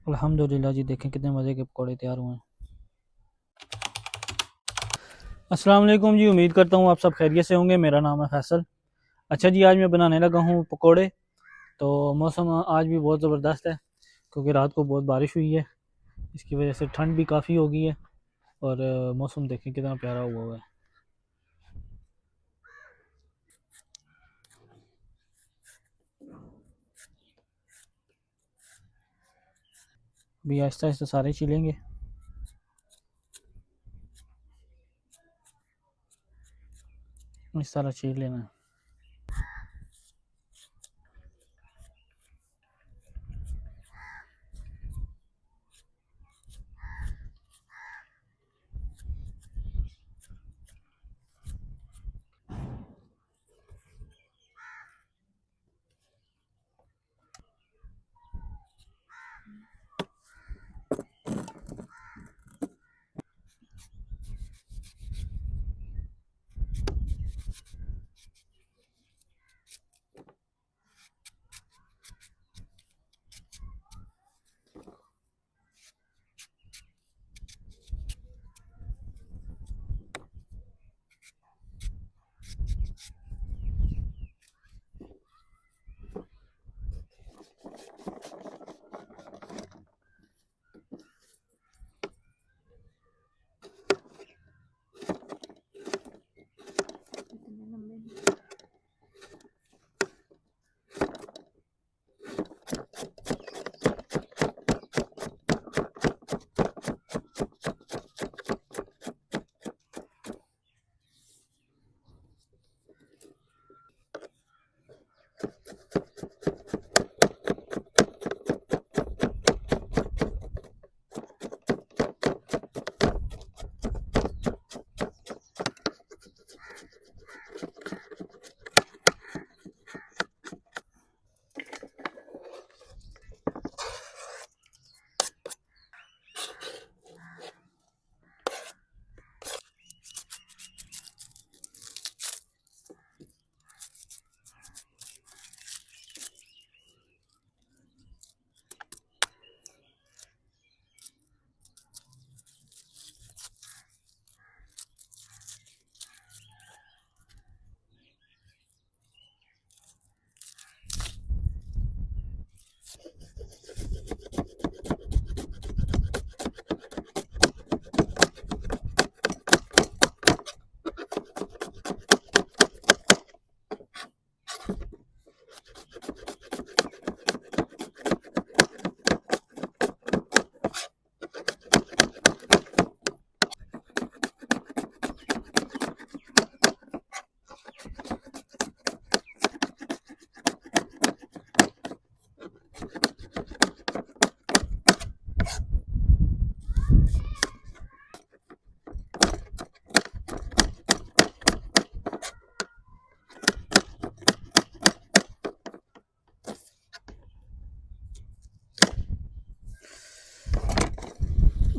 अल्हम्दुलिल्लाह जी, देखें कितने मज़े के पकौड़े तैयार हुए हैं। अस्सलाम वालेकुम जी, उम्मीद करता हूँ आप सब खैरियत से होंगे। मेरा नाम है फैसल। अच्छा जी, आज मैं बनाने लगा हूँ पकौड़े। तो मौसम आज भी बहुत ज़बरदस्त है क्योंकि रात को बहुत बारिश हुई है। इसकी वजह से ठंड भी काफ़ी हो गई है और मौसम देखें कितना प्यारा हुआ है। अभी आहिस्ता आहिस्ता सारे छिलेंगे। इस तरह छील लेना है।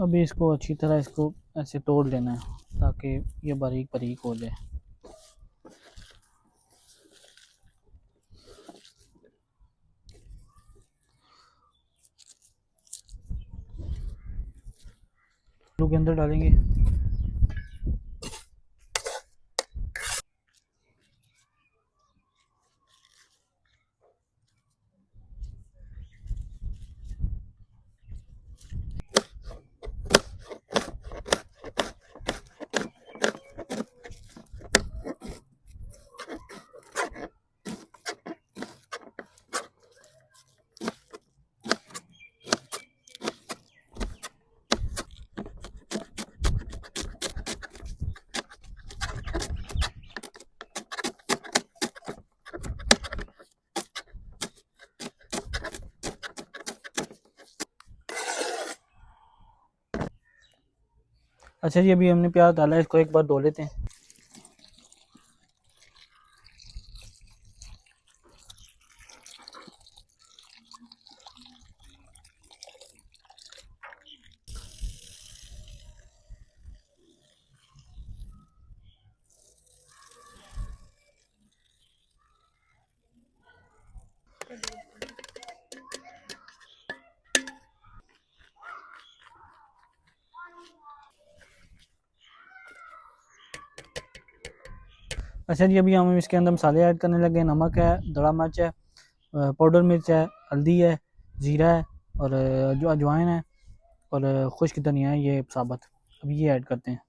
अभी इसको अच्छी तरह इसको ऐसे तोड़ लेना है ताकि ये बारीक बारीक हो जाए। आलू के अंदर डालेंगे। अच्छा जी, अभी हमने प्याज डाला है, इसको एक बार धो लेते हैं। अच्छा जी, अभी हम इसके अंदर मसाले ऐड करने लगे हैं। नमक है, दड़ा मिर्च है, पाउडर मिर्च है, हल्दी है, ज़ीरा है, और जो अजवाइन है, और खुश्क धनिया है ये साबुत। अभी ये ऐड करते हैं।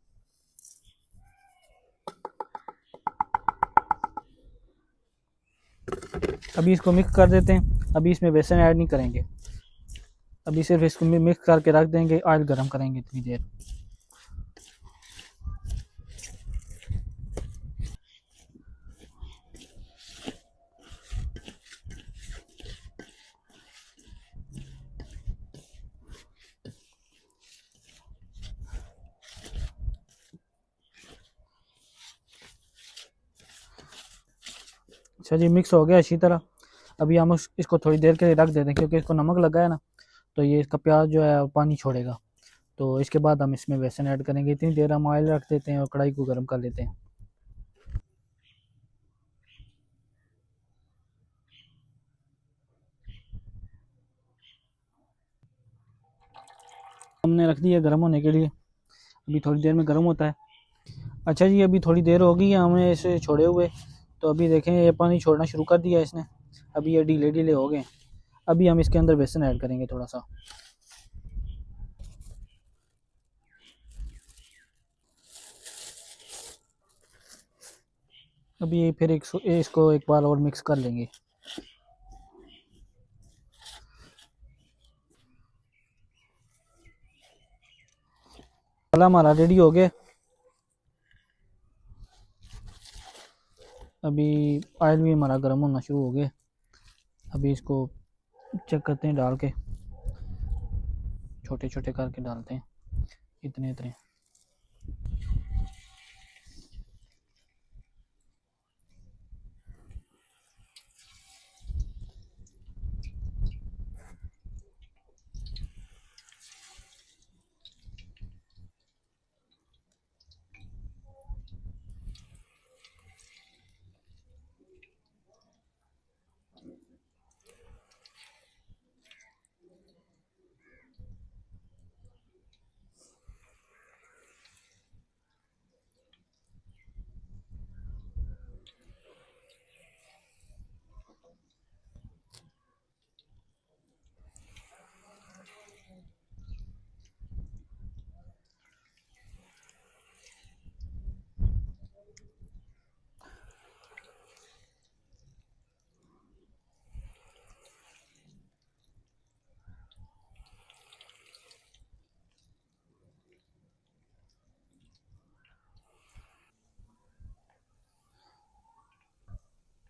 अभी इसको मिक्स कर देते हैं। अभी इसमें बेसन ऐड नहीं करेंगे, अभी सिर्फ इसको मिक्स करके रख देंगे, ऑयल गर्म करेंगे इतनी देर। अच्छा जी, मिक्स हो गया अच्छी तरह। अभी हम इसको थोड़ी देर के लिए रख देते हैं, क्योंकि इसको नमक लगा है ना, तो ये इसका प्याज जो है वो पानी छोड़ेगा। तो इसके बाद हम इसमें बेसन ऐड करेंगे। इतनी देर हम ऑयल रख देते हैं और कढ़ाई को गर्म कर लेते हैं। हमने रख दिया गर्म होने के लिए, अभी थोड़ी देर में गर्म होता है। अच्छा जी, अभी थोड़ी देर हो गई है हमें इसे छोड़े हुए। तो अभी देखें ये पानी छोड़ना शुरू कर दिया है इसने। अभी ये ढीले ढीले हो गए। अभी हम इसके अंदर बेसन ऐड करेंगे थोड़ा सा। अभी फिर इसको एक बार और मिक्स कर लेंगे। मसाला हमारा रेडी हो गया। अभी ऑयल भी हमारा गर्म होना शुरू हो गया। अभी इसको चेक करते हैं डाल के, छोटे छोटे करके डालते हैं, इतने इतने।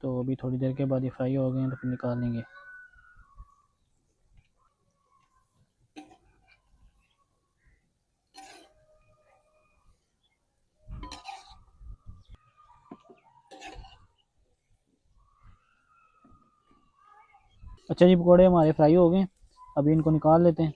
तो अभी थोड़ी देर के बाद ये फ्राई हो गए हैं, तो फिर निकाल लेंगे। अच्छा जी, पकौड़े हमारे फ्राई हो गए। अभी इनको निकाल लेते हैं।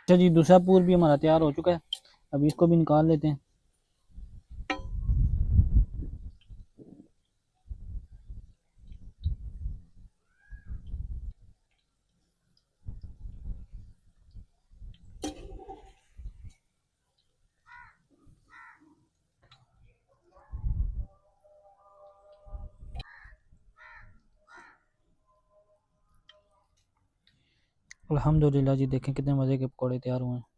अच्छा जी, दूसरा पूर भी हमारा तैयार हो चुका है। अभी इसको भी निकाल लेते हैं। अल्हम्दुलिल्लाह जी, देखें कितने मज़े के पकौड़े तैयार हुए हैं।